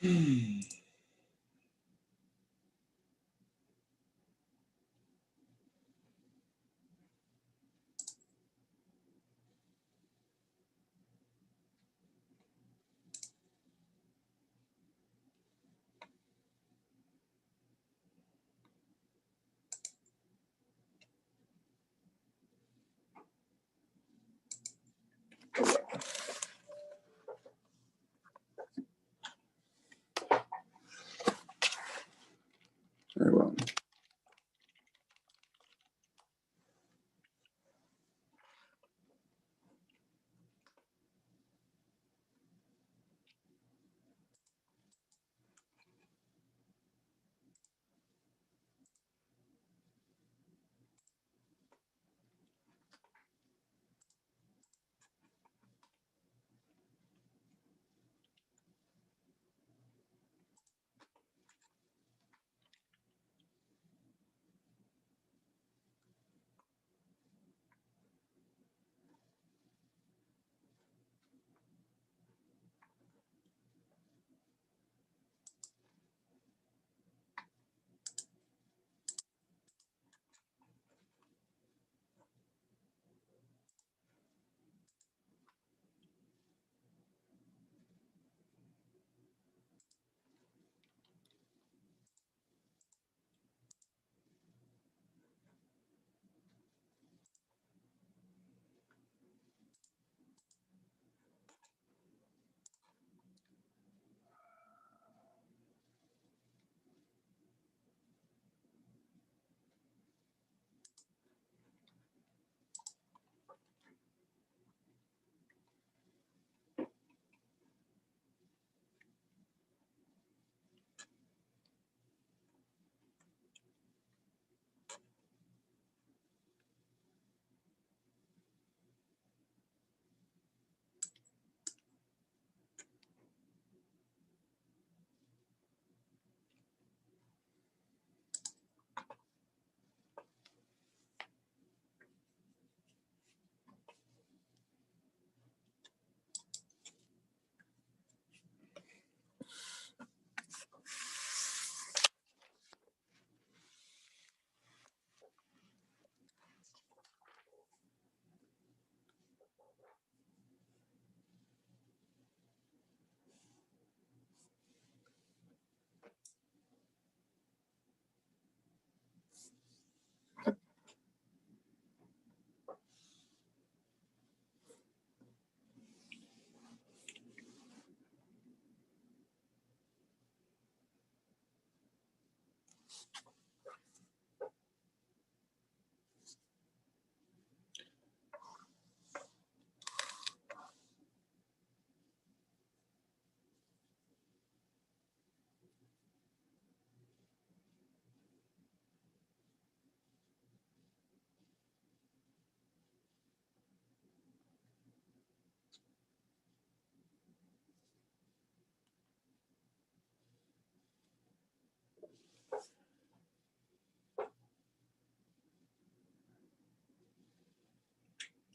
Very well.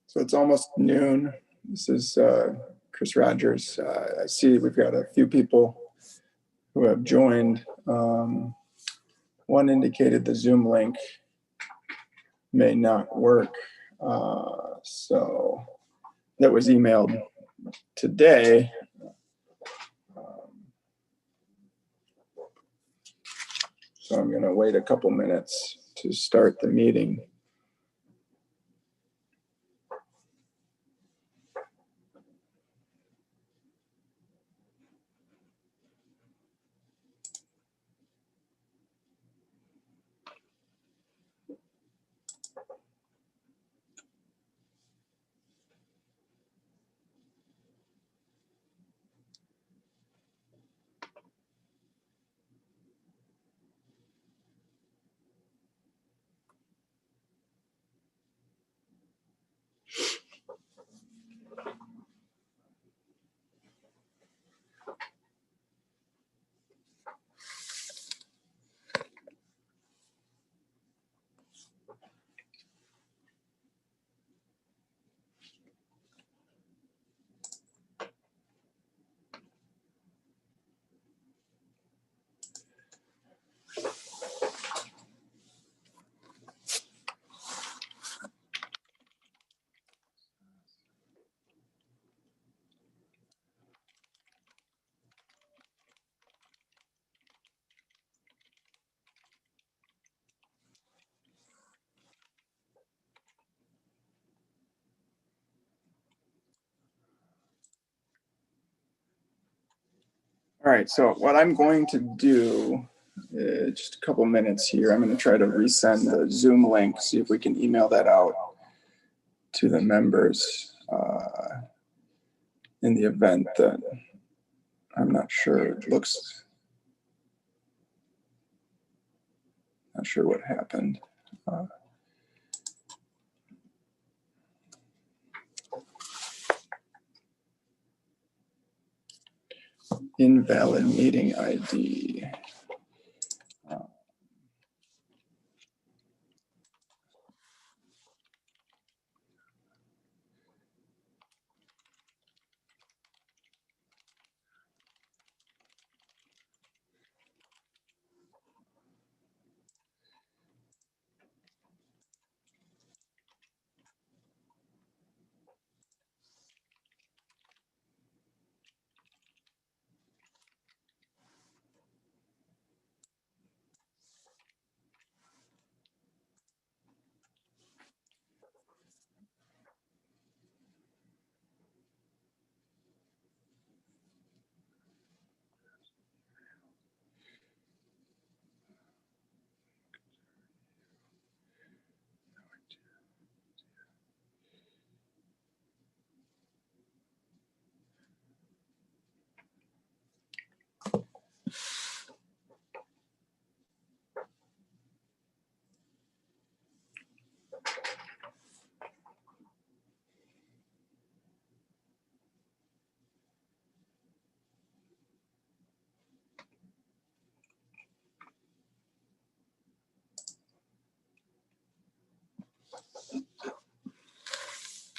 So it's almost noon. This is Chris Rogers. I see we've got a few people who have joined. One indicated the Zoom link may not work. So that was emailed today. So I'm going to wait a couple minutes to start the meeting. All right, so what I'm going to do, just a couple minutes here, I'm going to try to resend the Zoom link, see if we can email that out to the members in the event that I'm not sure. It looks, not sure what happened. Invalid meeting ID.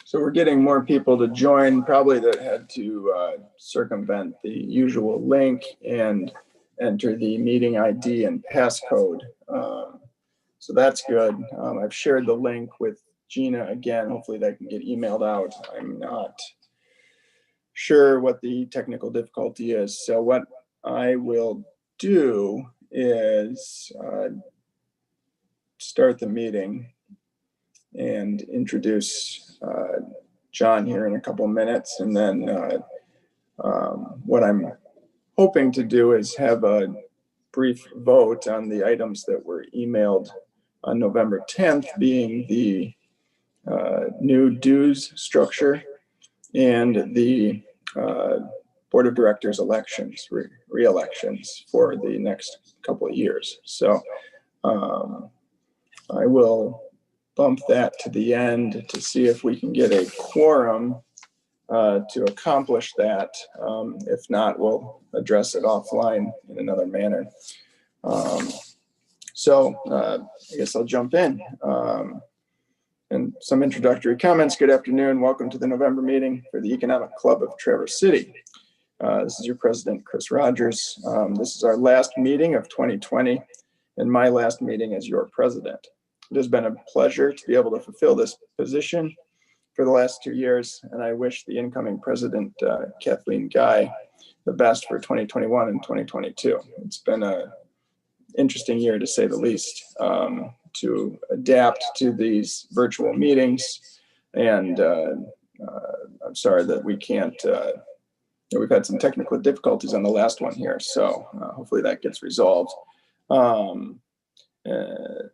So we're getting more people to join, probably that had to circumvent the usual link and enter the meeting ID and passcode. So that's good. I've shared the link with Gina again. Hopefully that can get emailed out. I'm not sure what the technical difficulty is. So what I will do is start the meeting and introduce Jon here in a couple minutes. And then what I'm hoping to do is have a brief vote on the items that were emailed on November 10th, being the new dues structure and the board of directors elections, re-elections for the next couple of years. So I will bump that to the end to see if we can get a quorum to accomplish that. If not, we'll address it offline in another manner. So I guess I'll jump in. And some introductory comments. Good afternoon. Welcome to the November meeting for the Economic Club of Traverse City. This is your president, Chris Rogers. This is our last meeting of 2020 and my last meeting as your president. It has been a pleasure to be able to fulfill this position for the last 2 years, and I wish the incoming president, Kathleen Guy, the best for 2021 and 2022. It's been an interesting year, to say the least, to adapt to these virtual meetings, and I'm sorry that we can't, we've had some technical difficulties on the last one here, so hopefully that gets resolved.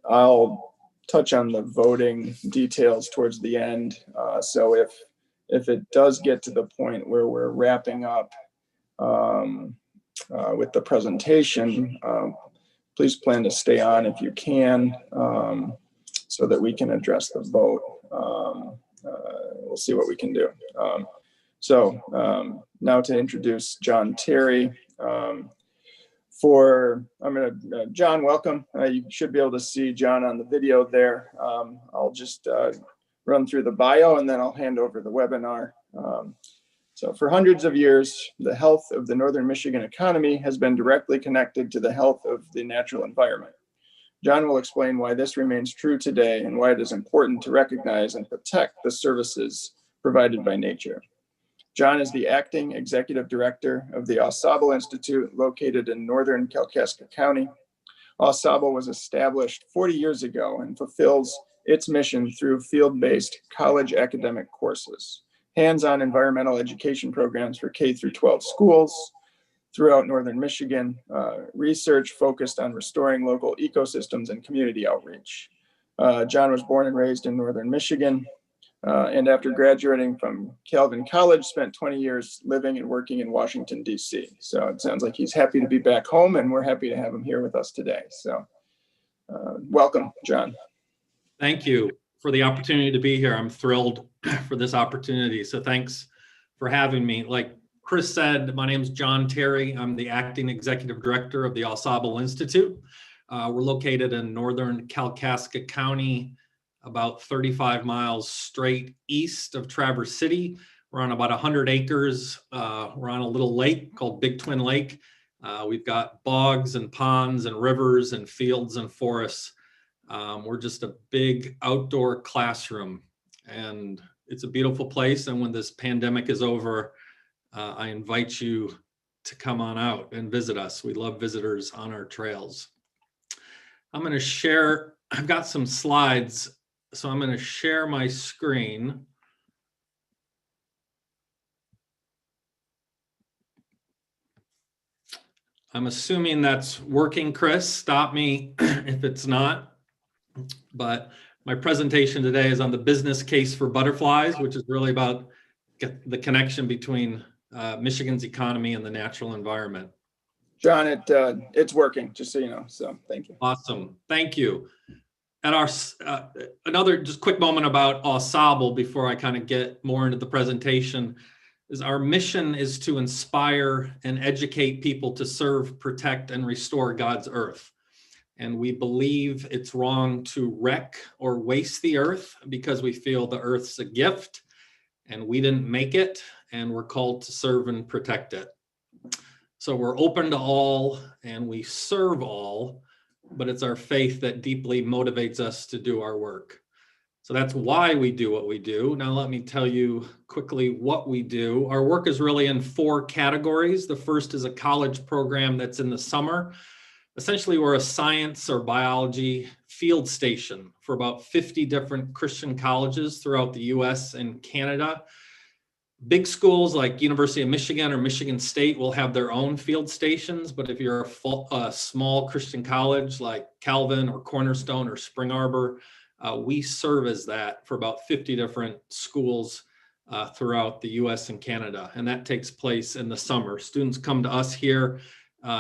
I'll touch on the voting details towards the end. So if it does get to the point where we're wrapping up with the presentation, please plan to stay on if you can, so that we can address the vote. We'll see what we can do. Now to introduce Jon Terry. Jon, welcome. You should be able to see Jon on the video there. I'll just run through the bio and then I'll hand over the webinar. So for hundreds of years, the health of the Northern Michigan economy has been directly connected to the health of the natural environment. Jon will explain why this remains true today and why it is important to recognize and protect the services provided by nature. Jon is the acting executive director of the Au Sable Institute, located in northern Kalkaska County. Au Sable was established 40 years ago and fulfills its mission through field-based college academic courses, hands-on environmental education programs for K through 12 schools, throughout northern Michigan, research focused on restoring local ecosystems and community outreach. Jon was born and raised in northern Michigan, and after graduating from Calvin College, spent 20 years living and working in Washington, D.C. So it sounds like he's happy to be back home, and we're happy to have him here with us today. So welcome, Jon. Thank you for the opportunity to be here. I'm thrilled for this opportunity. So thanks for having me. Like Chris said, my name is Jon Terry. I'm the acting executive director of the Au Sable Institute. We're located in northern Kalkaska County, about 35 miles straight east of Traverse City. We're on about 100 acres. We're on a little lake called Big Twin Lake. We've got bogs and ponds and rivers and fields and forests. We're just a big outdoor classroom, and it's a beautiful place. And when this pandemic is over, I invite you to come on out and visit us. We love visitors on our trails. I'm going to share, I've got some slides, so I'm going to share my screen. I'm assuming that's working, Chris. Stop me if it's not. But my presentation today is on the business case for butterflies, which is really about the connection between Michigan's economy and the natural environment. Jon, it's working, just so you know. So thank you. Awesome. Thank you. At our another just quick moment about Au Sable before I kind of get more into the presentation is our mission is to inspire and educate people to serve, protect, and restore God's earth. And we believe it's wrong to wreck or waste the earth because we feel the earth's a gift and we didn't make it, and we're called to serve and protect it. So we're open to all and we serve all, but it's our faith that deeply motivates us to do our work. So that's why we do what we do. Now let me tell you quickly what we do. Our work is really in 4 categories. The first is a college program that's in the summer. Essentially, we're a science or biology field station for about 50 different Christian colleges throughout the US and Canada. Big schools like University of Michigan or Michigan State will have their own field stations, but if you're a small Christian college like Calvin or Cornerstone or Spring Arbor, we serve as that for about 50 different schools throughout the US and Canada, and that takes place in the summer. Students come to us here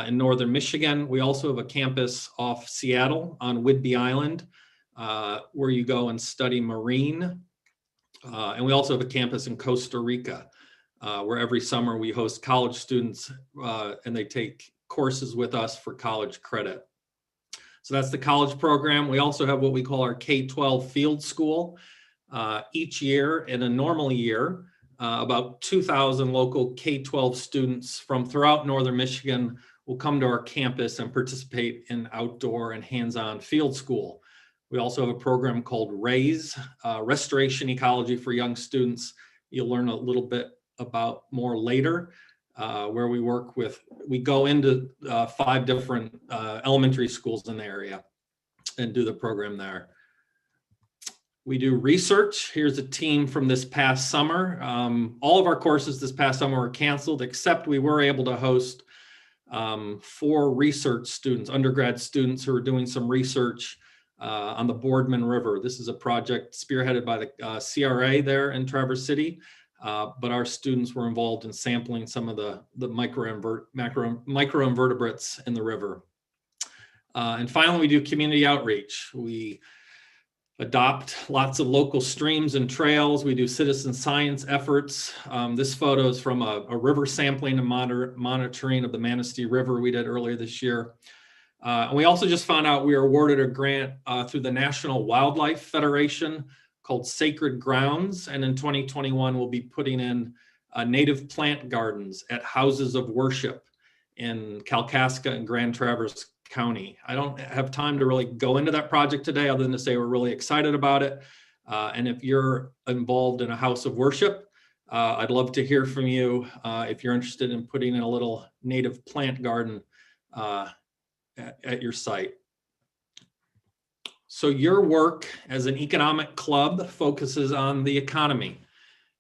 in northern Michigan. We also have a campus off Seattle on Whidbey Island where you go and study marine. And we also have a campus in Costa Rica, where every summer we host college students and they take courses with us for college credit. So that's the college program. We also have what we call our K-12 field school. Each year, in a normal year, about 2,000 local K-12 students from throughout northern Michigan will come to our campus and participate in outdoor and hands-on field school. We also have a program called RAISE, Restoration Ecology for Young Students. You'll learn a little bit about more later, where we go into 5 different elementary schools in the area and do the program there. We do research. Here's a team from this past summer. All of our courses this past summer were canceled, except we were able to host 4 research students, undergrad students who are doing some research on the Boardman River. This is a project spearheaded by the CRA there in Traverse City, but our students were involved in sampling some of the microinvertebrates in the river. And finally, we do community outreach. We adopt lots of local streams and trails. We do citizen science efforts. This photo is from a river sampling and monitoring of the Manistee River we did earlier this year. And we also just found out we were awarded a grant through the National Wildlife Federation called Sacred Grounds. And in 2021, we'll be putting in native plant gardens at houses of worship in Kalkaska and Grand Traverse County. I don't have time to really go into that project today other than to say we're really excited about it. And if you're involved in a house of worship, I'd love to hear from you if you're interested in putting in a little native plant garden at your site. So your work as an economic club focuses on the economy.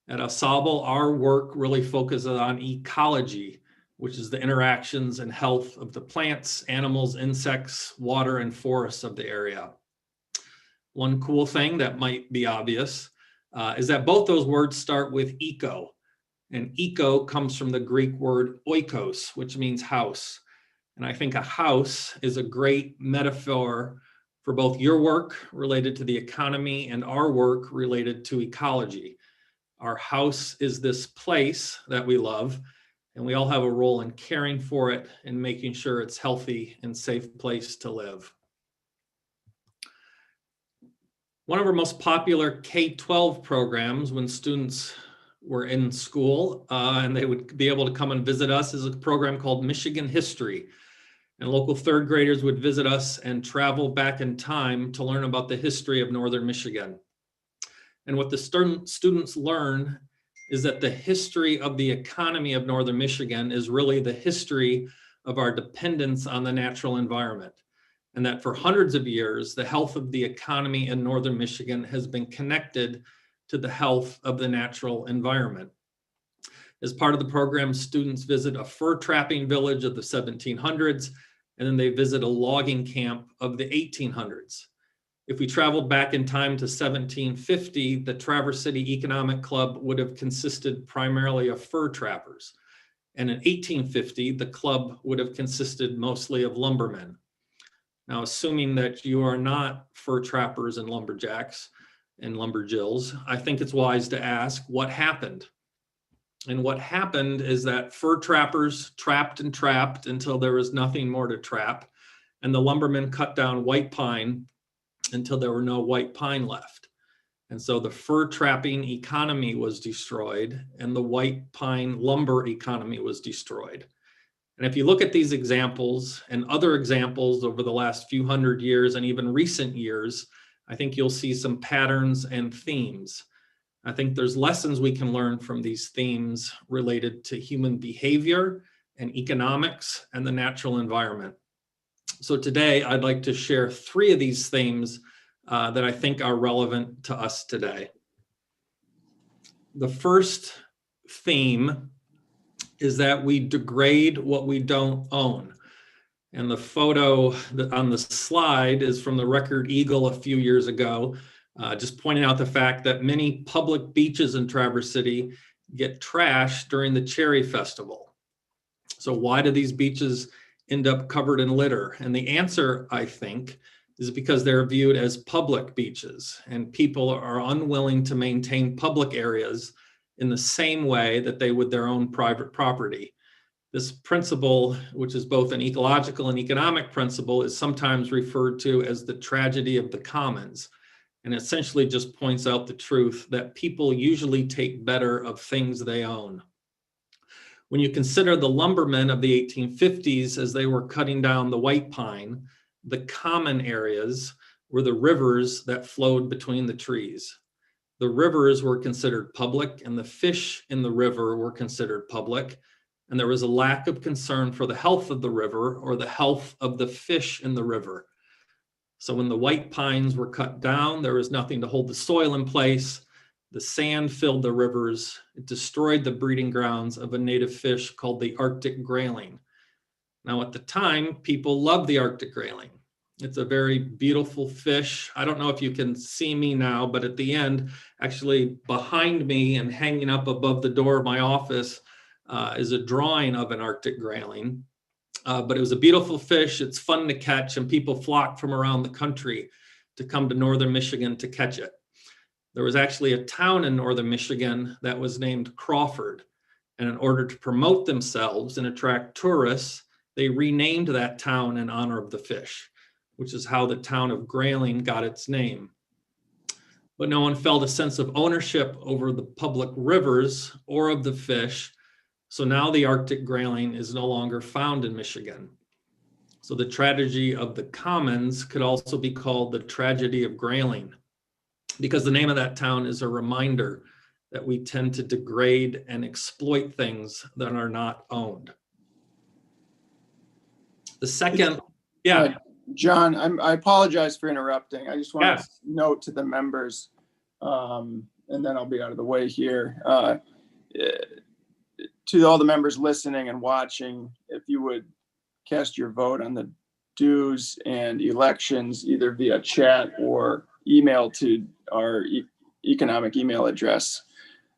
At Au Sable, our work really focuses on ecology, which is the interactions and health of the plants, animals, insects, water, and forests of the area. One cool thing that might be obvious is that both those words start with eco. And eco comes from the Greek word oikos, which means house. And I think a house is a great metaphor for both your work related to the economy and our work related to ecology. Our house is this place that we love, and we all have a role in caring for it and making sure it's healthy and safe place to live. One of our most popular K-12 programs when students were in school and they would be able to come and visit us is a program called Michigan History. And local third graders would visit us and travel back in time to learn about the history of Northern Michigan. And what the students learn is that the history of the economy of Northern Michigan is really the history of our dependence on the natural environment. And that for hundreds of years, the health of the economy in Northern Michigan has been connected to the health of the natural environment. As part of the program, students visit a fur trapping village of the 1700s, and then they visit a logging camp of the 1800s. If we traveled back in time to 1750, the Traverse City Economic Club would have consisted primarily of fur trappers. And in 1850, the club would have consisted mostly of lumbermen. Now, assuming that you are not fur trappers and lumberjacks and lumberjills, I think it's wise to ask what happened. And what happened is that fur trappers trapped until there was nothing more to trap. And the lumbermen cut down white pine until there were no white pine left. And so the fur trapping economy was destroyed and the white pine lumber economy was destroyed. And if you look at these examples and other examples over the last few hundred years and even recent years, I think you'll see some patterns and themes. I think there's lessons we can learn from these themes related to human behavior and economics and the natural environment. So today, I'd like to share 3 of these themes that I think are relevant to us today. The first theme is that we degrade what we don't own. And the photo on the slide is from the Record Eagle a few years ago, just pointing out the fact that many public beaches in Traverse City get trashed during the Cherry Festival. So why do these beaches end up covered in litter? And the answer, I think, is because they're viewed as public beaches and people are unwilling to maintain public areas in the same way that they would their own private property. This principle, which is both an ecological and economic principle, is sometimes referred to as the tragedy of the commons, and essentially just points out the truth that people usually take better of things they own. When you consider the lumbermen of the 1850s as they were cutting down the white pine, the common areas were the rivers that flowed between the trees. The rivers were considered public and the fish in the river were considered public. And there was a lack of concern for the health of the river or the health of the fish in the river. So when the white pines were cut down, there was nothing to hold the soil in place. The sand filled the rivers. It destroyed the breeding grounds of a native fish called the Arctic grayling. Now at the time, people loved the Arctic grayling. It's a very beautiful fish. I don't know if you can see me now, but at the end, actually behind me and hanging up above the door of my office is a drawing of an Arctic grayling. But it was a beautiful fish. It's fun to catch, and people flock from around the country to come to Northern Michigan to catch it. There was actually a town in Northern Michigan that was named Crawford. And in order to promote themselves and attract tourists, they renamed that town in honor of the fish, which is how the town of Grayling got its name. But no one felt a sense of ownership over the public rivers or of the fish. So now the Arctic grayling is no longer found in Michigan. So the tragedy of the commons could also be called the tragedy of Grayling, because the name of that town is a reminder that we tend to degrade and exploit things that are not owned. The second, John, I apologize for interrupting. I just want to note to the members, and then I'll be out of the way here. to all the members listening and watching, if you would cast your vote on the dues and elections, either via chat or email to our economic email address,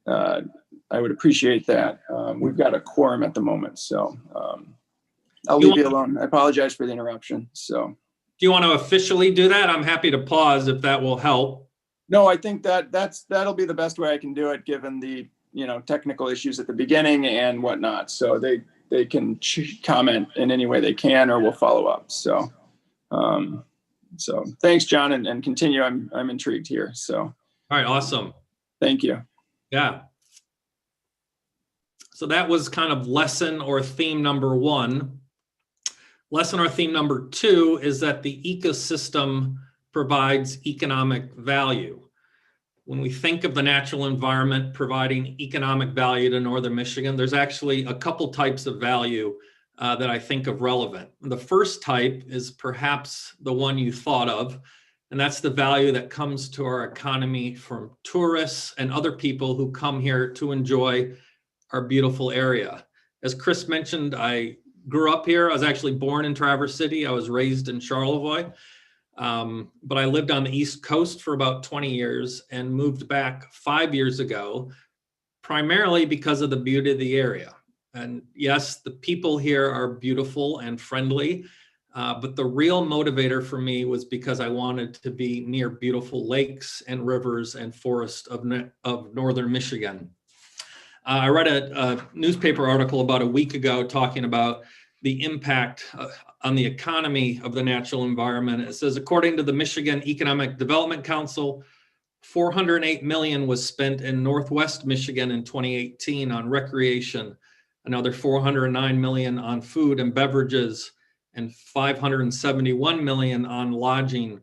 I would appreciate that. We've got a quorum at the moment, so I'll leave you alone. I apologize for the interruption. So, do you want to officially do that? I'm happy to pause if that will help. No, I think that'll be the best way I can do it, given the technical issues at the beginning and whatnot. So they can comment in any way they can, or we'll follow up. So, so thanks, John, and continue. I'm intrigued here. So, all right, awesome. Thank you. Yeah. So that was kind of lesson or theme number one. Lesson or theme number two is that the ecosystem provides economic value. When we think of the natural environment providing economic value to Northern Michigan, there's actually a couple types of value that I think of relevant. The first type is perhaps the one you thought of, and that's the value that comes to our economy from tourists and other people who come here to enjoy our beautiful area. As Chris mentioned, I grew up here. I was actually born in Traverse City. I was raised in Charlevoix, but I lived on the East Coast for about 20 years and moved back 5 years ago, primarily because of the beauty of the area. And yes, the people here are beautiful and friendly, but the real motivator for me was because I wanted to be near beautiful lakes and rivers and forests of Northern Michigan. I read a newspaper article about a week ago talking about the impact on the economy of the natural environment. It says, according to the Michigan Economic Development Council, $408 million was spent in Northwest Michigan in 2018 on recreation, another $409 million on food and beverages, and $571 million on lodging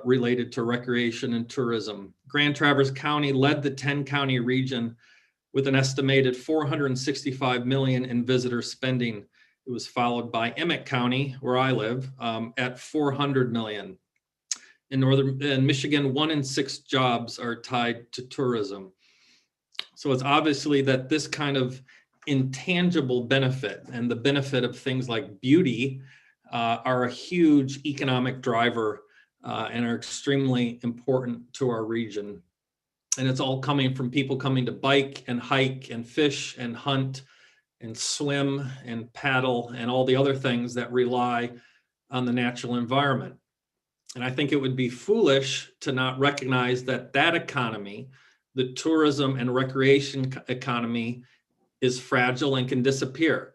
related to recreation and tourism. Grand Traverse County led the 10-county region with an estimated $465 million in visitor spending. It was followed by Emmett County, where I live, at $400 million. In Michigan, 1 in 6 jobs are tied to tourism. So it's obviously that this kind of intangible benefit and the benefit of things like beauty are a huge economic driver and are extremely important to our region. And it's all coming from people coming to bike and hike and fish and hunt and swim and paddle and all the other things that rely on the natural environment. And I think it would be foolish to not recognize that that economy, the tourism and recreation economy, is fragile and can disappear,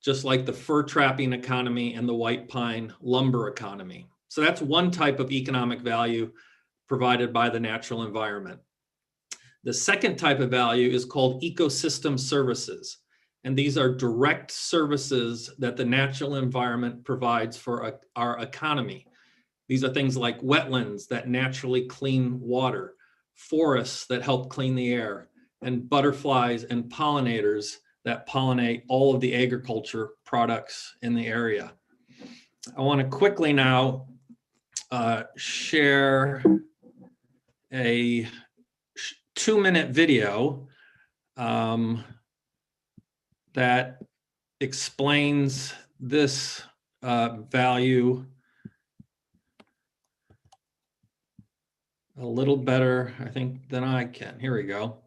just like the fur trapping economy and the white pine lumber economy. So that's one type of economic value provided by the natural environment. The second type of value is called ecosystem services. And these are direct services that the natural environment provides for our economy. These are things like wetlands that naturally clean water, forests that help clean the air, and butterflies and pollinators that pollinate all of the agriculture products in the area. I want to quickly now share a 2-minute video that explains this value a little better, I think, than I can. Here we go.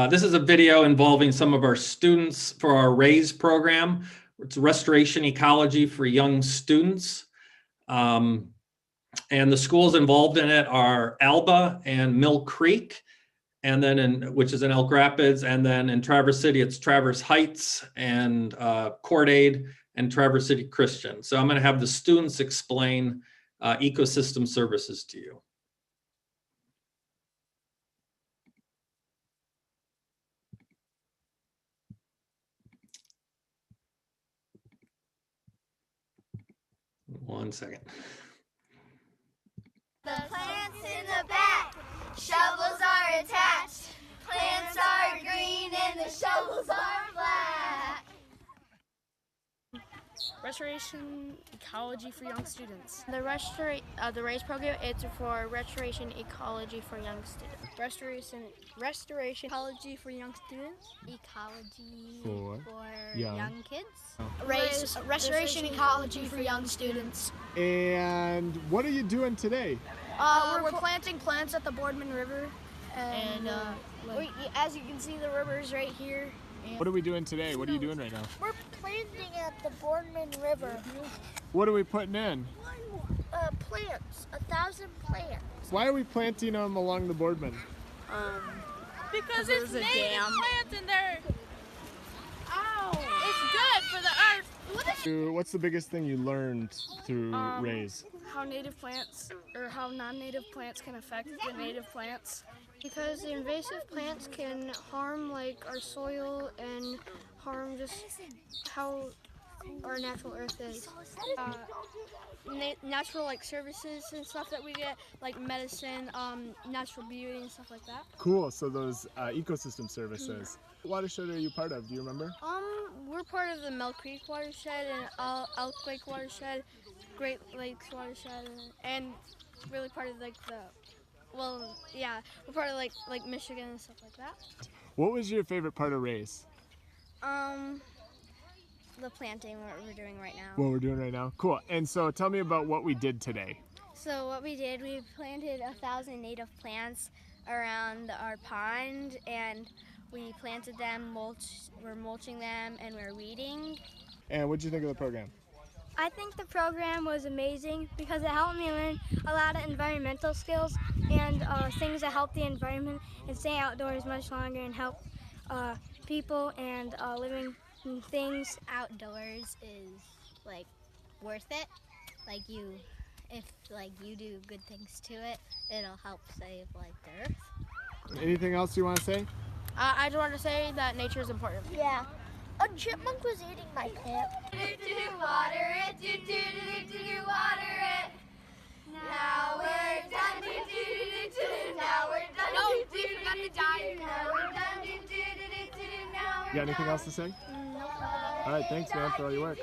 This is a video involving some of our students for our RAISE program. It's restoration ecology for young students. And the schools involved in it are Alba and Mill Creek, and then which is in Elk Rapids, and then in Traverse City, it's Traverse Heights and Court Aid and Traverse City Christian. So I'm going to have the students explain ecosystem services to you. One second. The plants in the back, shovels are attached. Plants are green and the shovels are black. Restoration ecology for young students. The RAISE program is for restoration ecology for young students. Restoration ecology for young students. Ecology For young kids. Restoration ecology for young students. And what are you doing today? We're planting plants at the Boardman River, and as you can see, the river is right here. What are we doing today? What are you doing right now? We're planting at the Boardman River. What are we putting in? Plants, 1,000 plants. Why are we planting them along the Boardman? Because it's native plants in there. Ow! It's good for the earth. What's the biggest thing you learned through RAISE? How native plants or how non-native plants can affect the native plants. Because the invasive plants can harm like our soil and harm just how our natural earth is. Natural like services and stuff that we get, like medicine, natural beauty and stuff like that. Cool, so those ecosystem services. What watershed are you part of? Do you remember? We're part of the Mill Creek watershed and Elk Lake watershed, Great Lakes watershed, and really part of like we're part of like Michigan and stuff like that. What was your favorite part of RAISE? The planting, what we're doing right now. What we're doing right now? Cool. And so tell me about what we did today. So what we did, we planted 1,000 native plants around our pond, and we planted them, we're mulching them, and we're weeding. And what did you think of the program? I think the program was amazing because it helped me learn a lot of environmental skills and things that help the environment and stay outdoors much longer and help people and living things. Outdoors is like worth it. Like if you do good things to it, it'll help save like the earth. Anything else you want to say? I just want to say that nature is important. Yeah. A chipmunk was eating my plant. Water it, water it. Now we're done. Now we're done. No, we forgot to die. Now we're done. Now You got anything else to say? All right, thanks, man, for all your work.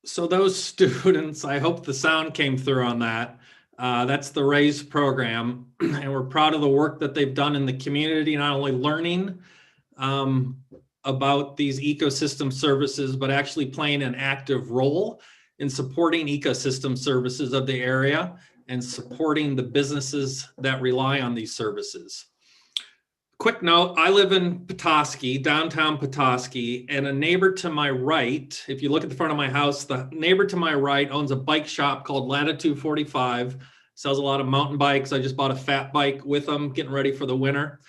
So those students, I hope the sound came through on that. That's the RAISE program, and we're proud of the work that they've done in the community, not only learning about these ecosystem services, but actually playing an active role in supporting ecosystem services of the area and supporting the businesses that rely on these services. Quick note, I live in Petoskey, downtown Petoskey, and a neighbor to my right, if you look at the front of my house, the neighbor to my right owns a bike shop called Latitude 45, sells a lot of mountain bikes. I just bought a fat bike with them, getting ready for the winter.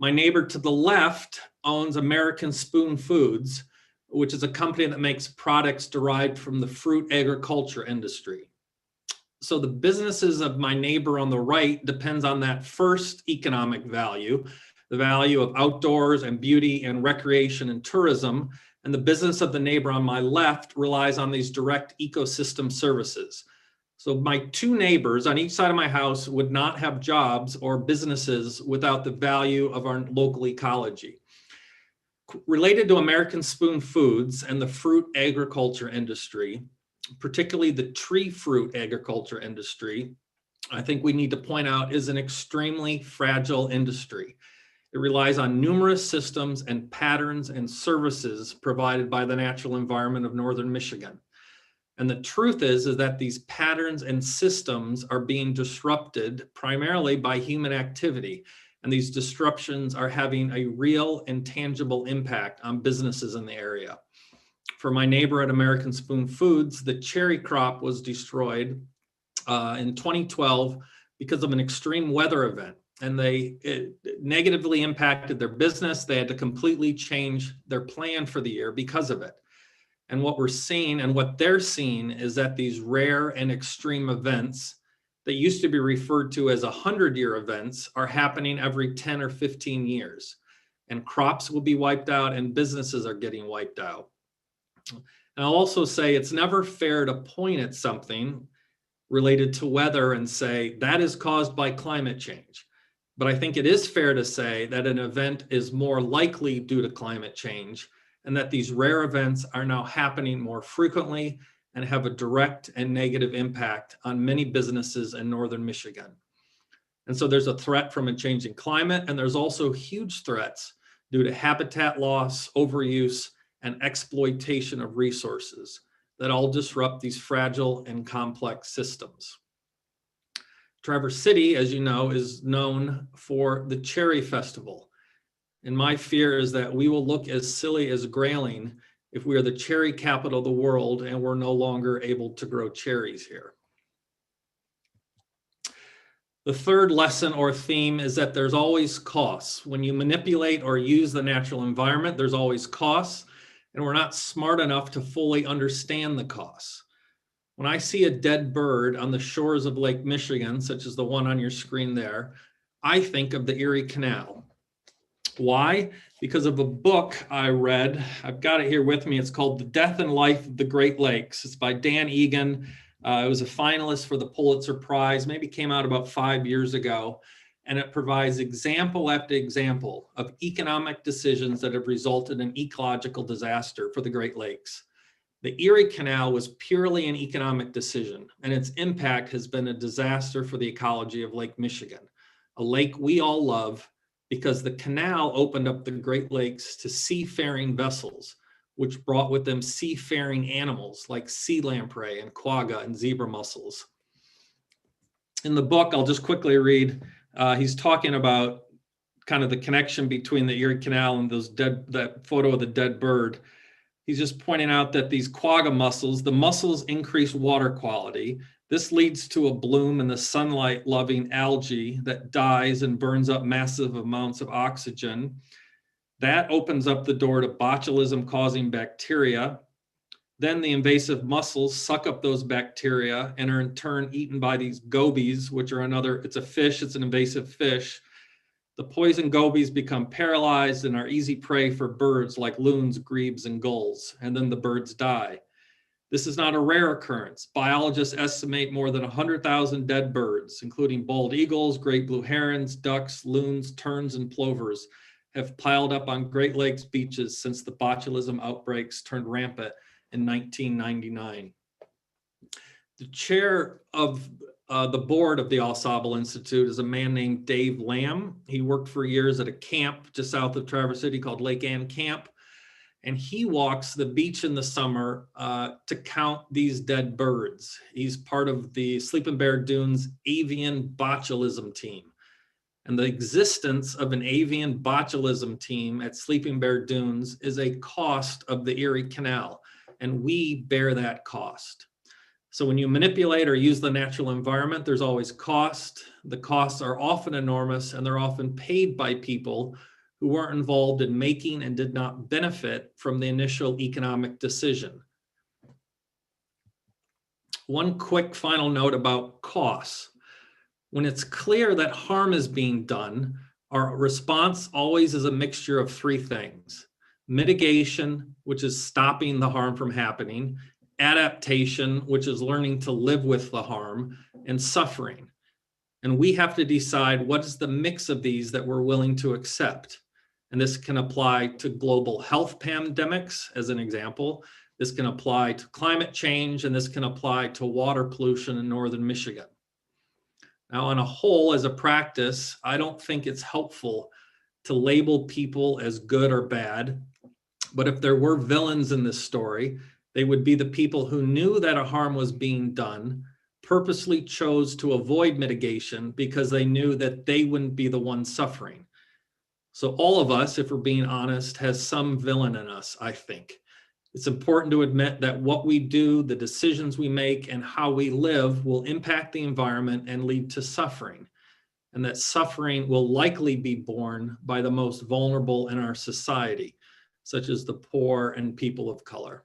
My neighbor to the left owns American Spoon Foods, which is a company that makes products derived from the fruit agriculture industry. So the businesses of my neighbor on the right depends on that first economic value, the value of outdoors and beauty and recreation and tourism. And the business of the neighbor on my left relies on these direct ecosystem services. So my two neighbors on each side of my house would not have jobs or businesses without the value of our local ecology. Related to American Spoon Foods and the fruit agriculture industry, particularly the tree fruit agriculture industry, I think we need to point out is an extremely fragile industry. It relies on numerous systems and patterns and services provided by the natural environment of northern Michigan. And the truth is that these patterns and systems are being disrupted primarily by human activity. And these disruptions are having a real and tangible impact on businesses in the area. For my neighbor at American Spoon Foods, the cherry crop was destroyed in 2012 because of an extreme weather event. And it negatively impacted their business. They had to completely change their plan for the year because of it. And what we're seeing and what they're seeing is that these rare and extreme events that used to be referred to as 100-year events are happening every 10 or 15 years. And crops will be wiped out and businesses are getting wiped out. And I'll also say it's never fair to point at something related to weather and say that is caused by climate change. But I think it is fair to say that an event is more likely due to climate change, and that these rare events are now happening more frequently and have a direct and negative impact on many businesses in northern Michigan. And so there's a threat from a changing climate, and there's also huge threats due to habitat loss, overuse, and exploitation of resources that all disrupt these fragile and complex systems. Traverse City, as you know, is known for the Cherry Festival. And my fear is that we will look as silly as Grayling if we are the cherry capital of the world and we're no longer able to grow cherries here. The third lesson or theme is that there's always costs. When you manipulate or use the natural environment, there's always costs, and we're not smart enough to fully understand the costs. When I see a dead bird on the shores of Lake Michigan, such as the one on your screen there, I think of the Erie Canal. Why? Because of a book I read. I've got it here with me. It's called The Death and Life of the Great Lakes. It's by Dan Egan. It was a finalist for the Pulitzer Prize, maybe came out about 5 years ago. And it provides example after example of economic decisions that have resulted in ecological disaster for the Great Lakes. The Erie Canal was purely an economic decision, and its impact has been a disaster for the ecology of Lake Michigan, a lake we all love because the canal opened up the Great Lakes to seafaring vessels, which brought with them seafaring animals like sea lamprey and quagga and zebra mussels. In the book, I'll just quickly read, he's talking about kind of the connection between the Erie Canal and that photo of the dead bird. He's just pointing out that these quagga mussels, the mussels increase water quality. This leads to a bloom in the sunlight-loving algae that dies and burns up massive amounts of oxygen. That opens up the door to botulism-causing bacteria. Then the invasive mussels suck up those bacteria and are in turn eaten by these gobies, which are it's a fish, it's an invasive fish. The poison gobies become paralyzed and are easy prey for birds like loons, grebes, and gulls, and then the birds die. This is not a rare occurrence. Biologists estimate more than 100,000 dead birds, including bald eagles, great blue herons, ducks, loons, terns, and plovers, have piled up on Great Lakes beaches since the botulism outbreaks turned rampant in 1999. The chair of the board of the Au Sable Institute is a man named Dave Lamb. He worked for years at a camp just south of Traverse City called Lake Ann Camp. And he walks the beach in the summer to count these dead birds. He's part of the Sleeping Bear Dunes avian botulism team. And the existence of an avian botulism team at Sleeping Bear Dunes is a cost of the Erie Canal, and we bear that cost. So when you manipulate or use the natural environment, there's always cost. The costs are often enormous, and they're often paid by people who weren't involved in making and did not benefit from the initial economic decision. One quick final note about costs. When it's clear that harm is being done, our response always is a mixture of three things: mitigation, which is stopping the harm from happening; adaptation, which is learning to live with the harm; and suffering. And we have to decide what is the mix of these that we're willing to accept. And this can apply to global health pandemics, as an example. This can apply to climate change, and this can apply to water pollution in northern Michigan. Now, on a whole, as a practice, I don't think it's helpful to label people as good or bad. But if there were villains in this story, they would be the people who knew that a harm was being done, purposely chose to avoid mitigation because they knew that they wouldn't be the ones suffering. So all of us, if we're being honest, has some villain in us, I think. It's important to admit that what we do, the decisions we make, and how we live will impact the environment and lead to suffering. And that suffering will likely be borne by the most vulnerable in our society, such as the poor and people of color.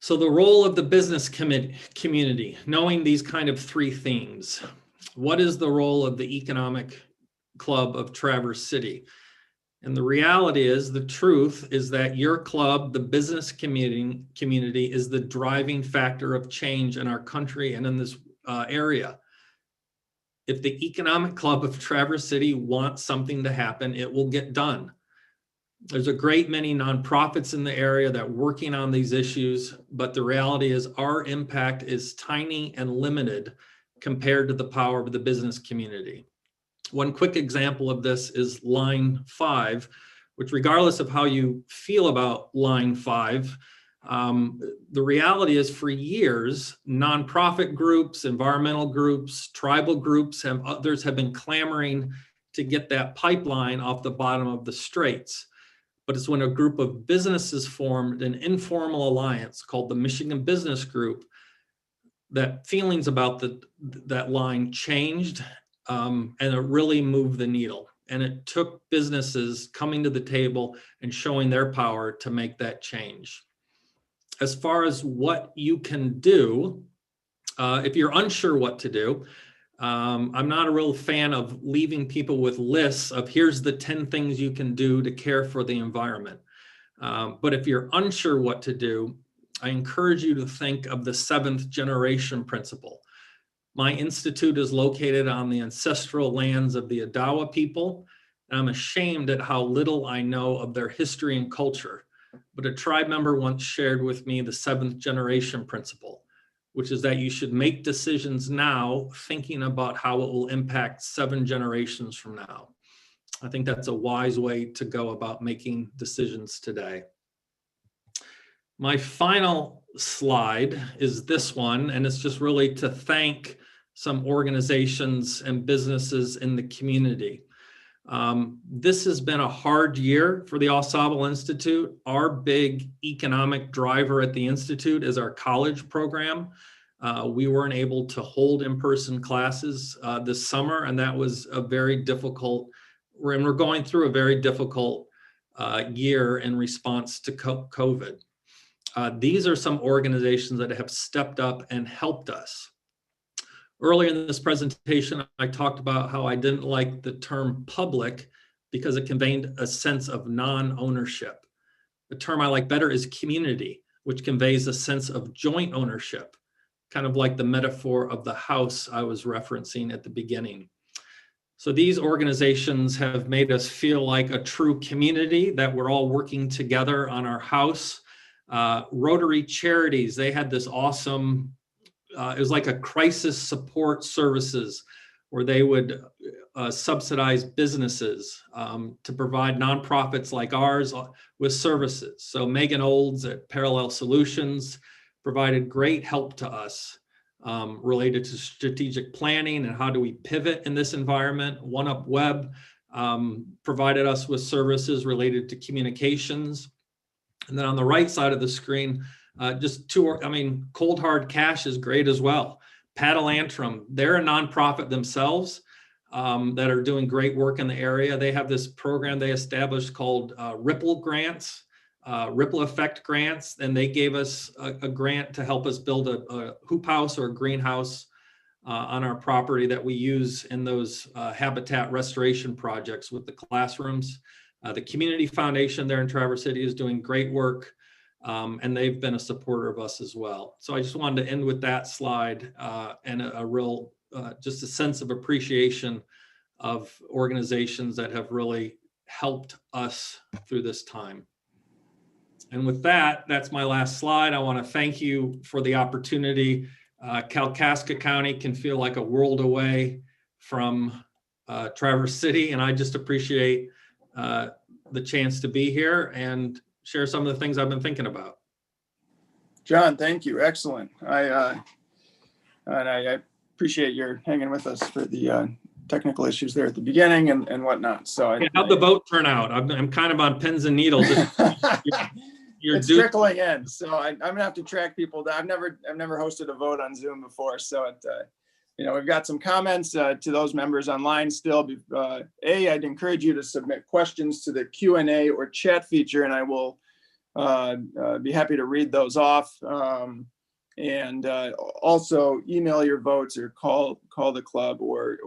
So the role of the business community, knowing these kind of three themes. What is the role of the Economic Club of Traverse City? And the reality is, the truth is that your club, the business community, is the driving factor of change in our country and in this area. If the Economic Club of Traverse City wants something to happen, it will get done. There's a great many nonprofits in the area that are working on these issues, but the reality is our impact is tiny and limited compared to the power of the business community. One quick example of this is Line 5, which, regardless of how you feel about Line 5, the reality is, for years, nonprofit groups, environmental groups, tribal groups, and others have been clamoring to get that pipeline off the bottom of the straits. But it's when a group of businesses formed an informal alliance called the Michigan Business Group that feelings about that line changed, and it really moved the needle. And it took businesses coming to the table and showing their power to make that change. As far as what you can do, if you're unsure what to do, I'm not a real fan of leaving people with lists of here's the 10 things you can do to care for the environment. But if you're unsure what to do, I encourage you to think of the 7th generation principle. My institute is located on the ancestral lands of the Odawa people, and I'm ashamed at how little I know of their history and culture. But a tribe member once shared with me the 7th generation principle, which is that you should make decisions now thinking about how it will impact 7 generations from now. I think that's a wise way to go about making decisions today. My final slide is this one, and it's just really to thank some organizations and businesses in the community. This has been a hard year for the Au Sable Institute. Our big economic driver at the Institute is our college program. We weren't able to hold in-person classes this summer, and that was a very difficult, and we're going through a very difficult year in response to COVID. These are some organizations that have stepped up and helped us. Earlier in this presentation, I talked about how I didn't like the term public because it conveyed a sense of non-ownership. The term I like better is community, which conveys a sense of joint ownership, kind of like the metaphor of the house I was referencing at the beginning. So these organizations have made us feel like a true community, that we're all working together on our house. Rotary Charities, they had this awesome, it was like a crisis support services where they would subsidize businesses to provide nonprofits like ours with services. So Megan Olds at Parallel Solutions provided great help to us related to strategic planning and how do we pivot in this environment. One Up Web provided us with services related to communications. And then on the right side of the screen, Cold Hard Cash is great as well. Paddle-Antrim, they're a nonprofit themselves that are doing great work in the area. They have this program they established called Ripple Grants, Ripple Effect Grants, and they gave us a grant to help us build a hoop house or a greenhouse on our property that we use in those habitat restoration projects with the classrooms. The Community Foundation there in Traverse City is doing great work, and they've been a supporter of us as well. So I just wanted to end with that slide and a real, just a sense of appreciation of organizations that have really helped us through this time. And with that, that's my last slide. I want to thank you for the opportunity. Kalkaska County can feel like a world away from Traverse City, and I just appreciate the chance to be here and share some of the things I've been thinking about. Jon, thank you. Excellent. I appreciate your hanging with us for the technical issues there at the beginning and whatnot. So how'd the vote turn out? I'm kind of on pins and needles. It's trickling in, so I'm gonna have to track people down. I've never hosted a vote on Zoom before, so we've got some comments to those members online still. I'd encourage you to submit questions to the Q&A or chat feature, and I will be happy to read those off. And also email your votes or call the club or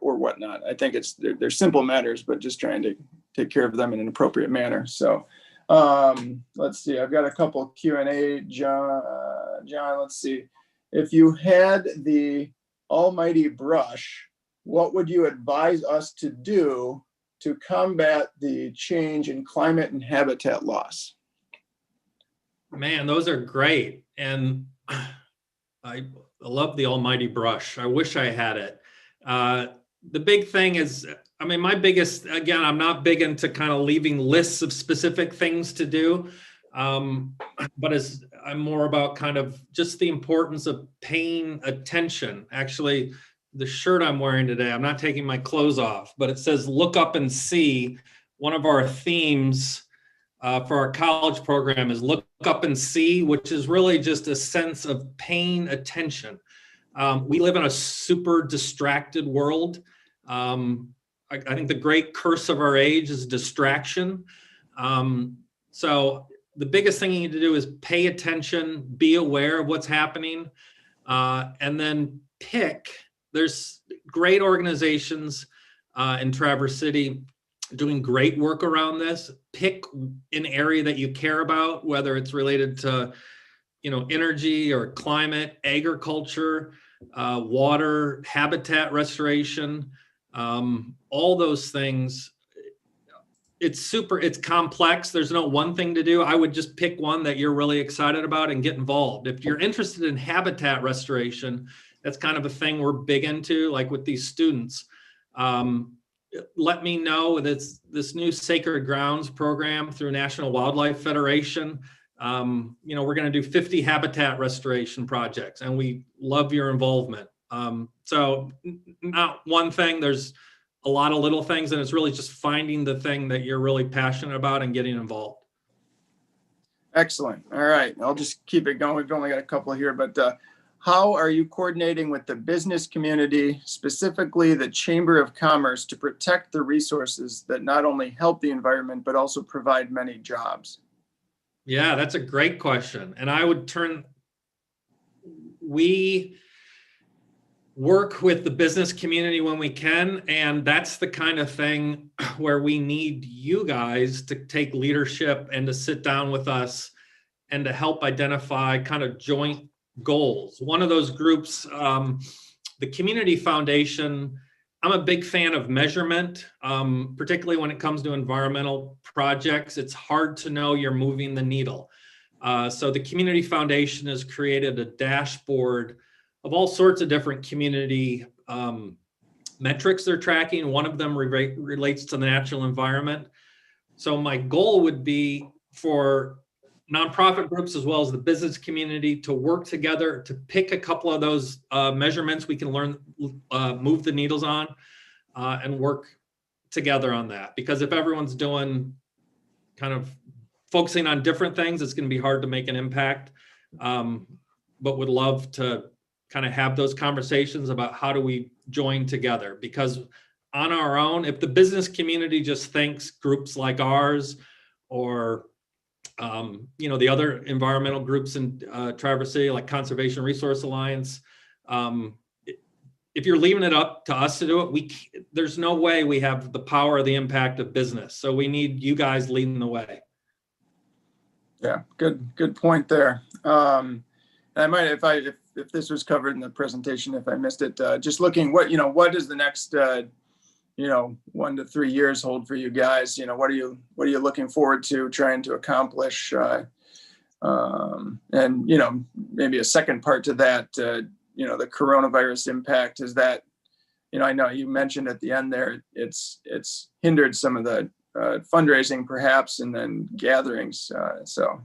whatnot. I think they're simple matters, but just trying to take care of them in an appropriate manner. So let's see. I've got a couple Q&A, John. Let's see. If you had the almighty brush, what would you advise us to do to combat the change in climate and habitat loss? Man, those are great. And I love the almighty brush. I wish I had it. The big thing is, I mean, my biggest, again, I'm not big into kind of leaving lists of specific things to do. But as I'm more about kind of just the importance of paying attention. Actually, the shirt I'm wearing today, I'm not taking my clothes off, but it says, look up and see. One of our themes for our college program is look up and see, which is really just a sense of paying attention. We live in a super distracted world. I think the great curse of our age is distraction. So the biggest thing you need to do is pay attention, be aware of what's happening, and then there's great organizations in Traverse City doing great work around this. Pick an area that you care about, whether it's related to, energy or climate, agriculture, water, habitat restoration, all those things. It's complex. There's no one thing to do. I would just pick one that you're really excited about and get involved. If you're interested in habitat restoration, that's kind of a thing we're big into, like with these students. Let me know. This new Sacred Grounds program through National Wildlife Federation. We're going to do 50 habitat restoration projects, and we love your involvement. So not one thing, there's a lot of little things, and it's really just finding the thing that you're really passionate about and getting involved. Excellent. All right. I'll just keep it going. We've only got a couple here, but how are you coordinating with the business community, specifically the Chamber of Commerce, to protect the resources that not only help the environment, but also provide many jobs? Yeah, that's a great question. And I would we work with the business community when we can, and that's the kind of thing where we need you guys to take leadership and to sit down with us and to help identify kind of joint goals. One of those groups, the Community Foundation, I'm a big fan of measurement, particularly when it comes to environmental projects. It's hard to know you're moving the needle. So the Community Foundation has created a dashboard of all sorts of different community metrics they're tracking. One of them relates to the natural environment. So my goal would be for nonprofit groups as well as the business community to work together to pick a couple of those measurements we can learn, move the needles on, and work together on that. Because if everyone's doing kind of focusing on different things, it's going to be hard to make an impact. But would love to kind of have those conversations about how do we join together, because on our own, if the business community just thinks groups like ours or the other environmental groups in Traverse City, like Conservation Resource Alliance, if you're leaving it up to us to do it, there's no way we have the power or the impact of business. So we need you guys leading the way. Yeah, good point there. I might, if this was covered in the presentation, if I missed it, just looking what does the next 1 to 3 years hold for you guys? What are you looking forward to trying to accomplish? And maybe a second part to that, the coronavirus impact is that, I know you mentioned at the end there, it's hindered some of the fundraising perhaps, and then gatherings. So.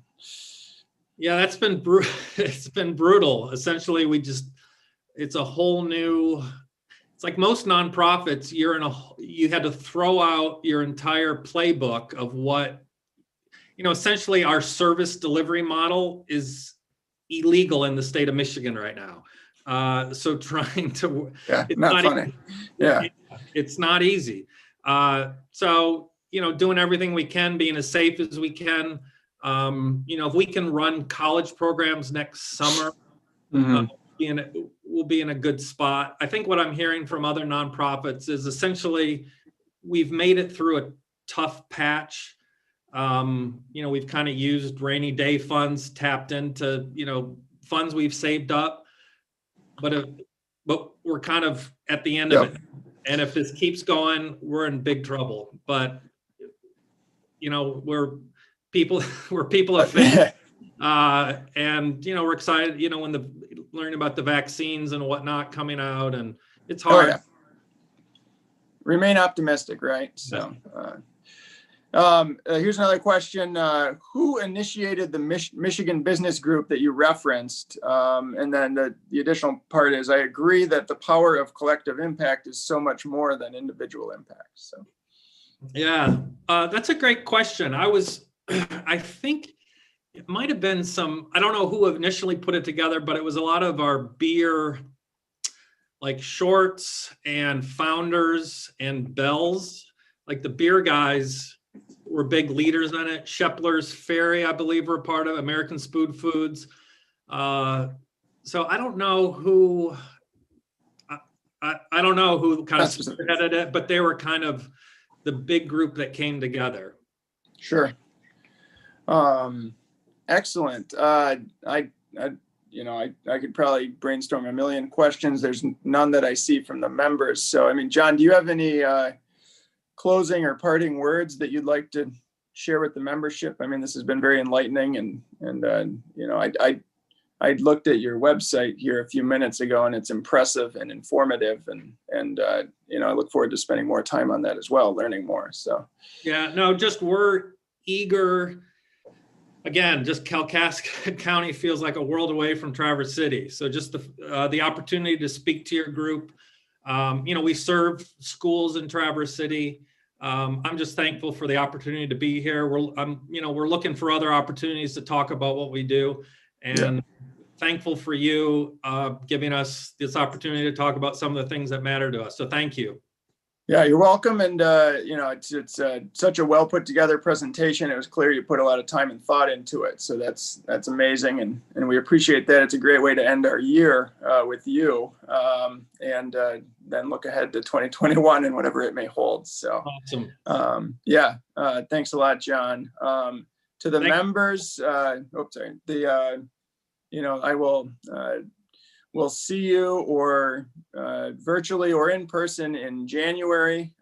Yeah, that's been it's been brutal. Essentially, it's a whole new. It's like most nonprofits, you had to throw out your entire playbook of what, essentially our service delivery model is illegal in the state of Michigan right now. So trying to, it's not funny. It's not easy. So, doing everything we can, being as safe as we can. If we can run college programs next summer, Mhm. we'll be in a good spot. I think what I'm hearing from other nonprofits is essentially we've made it through a tough patch. We've kind of used rainy day funds, tapped into, funds we've saved up, but we're kind of at the end of it. And if this keeps going, we're in big trouble. But, we're people of faith. And, we're excited, when learning about the vaccines and whatnot coming out, and it's hard. Oh, yeah. Remain optimistic, right? So, here's another question. Who initiated the Michigan Business Group that you referenced? And then the additional part is, I agree that the power of collective impact is so much more than individual impact. So, yeah, that's a great question. I think it might have been I don't know who initially put it together, but it was a lot of our beer, like shorts and founders and bells, like the beer guys were big leaders in it. Shepler's Ferry, I believe, were a part of American Spoon Foods. So I don't know who, I don't know who kind of spearheaded it, but they were kind of the big group that came together. Sure. Excellent. I could probably brainstorm a million questions. There's none that I see from the members. So, John, do you have any closing or parting words that you'd like to share with the membership? This has been very enlightening, and I looked at your website here a few minutes ago, and it's impressive and informative, and I look forward to spending more time on that as well, learning more. So, yeah, no, we're eager. Again, just Kalkaska County feels like a world away from Traverse City. So just the opportunity to speak to your group. We serve schools in Traverse City. I'm just thankful for the opportunity to be here. We're looking for other opportunities to talk about what we do, and thankful for you giving us this opportunity to talk about some of the things that matter to us. So thank you. Yeah, you're welcome. And, it's such a well put together presentation. It was clear you put a lot of time and thought into it. So that's amazing. And we appreciate that. It's a great way to end our year with you, and then look ahead to 2021 and whatever it may hold. So, awesome. Thanks a lot, John. To the members, we'll see you or virtually or in person in January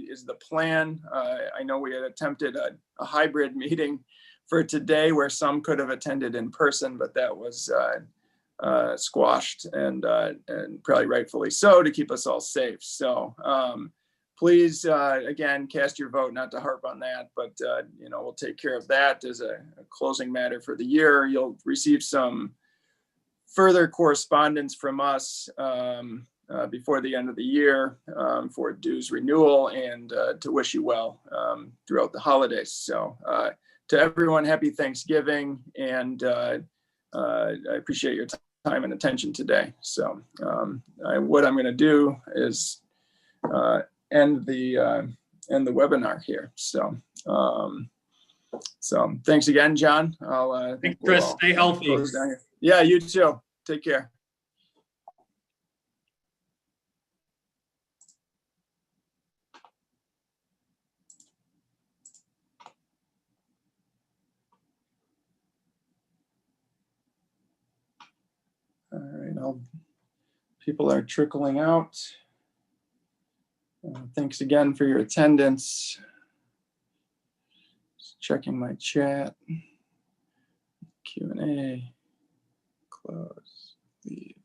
is the plan. I know we had attempted a hybrid meeting for today where some could have attended in person, but that was squashed and probably rightfully so, to keep us all safe. So please, again, cast your vote, not to harp on that, but we'll take care of that as a closing matter for the year. You'll receive some further correspondence from us before the end of the year for dues renewal and to wish you well throughout the holidays. So to everyone, happy Thanksgiving, and I appreciate your time and attention today. So what I'm going to do is end the webinar here. So thanks again, John. Thanks, Chris. Stay healthy. Yeah, you too. Take care. All right, people are trickling out. Thanks again for your attendance. Just checking my chat. Q&A. Close. Leave.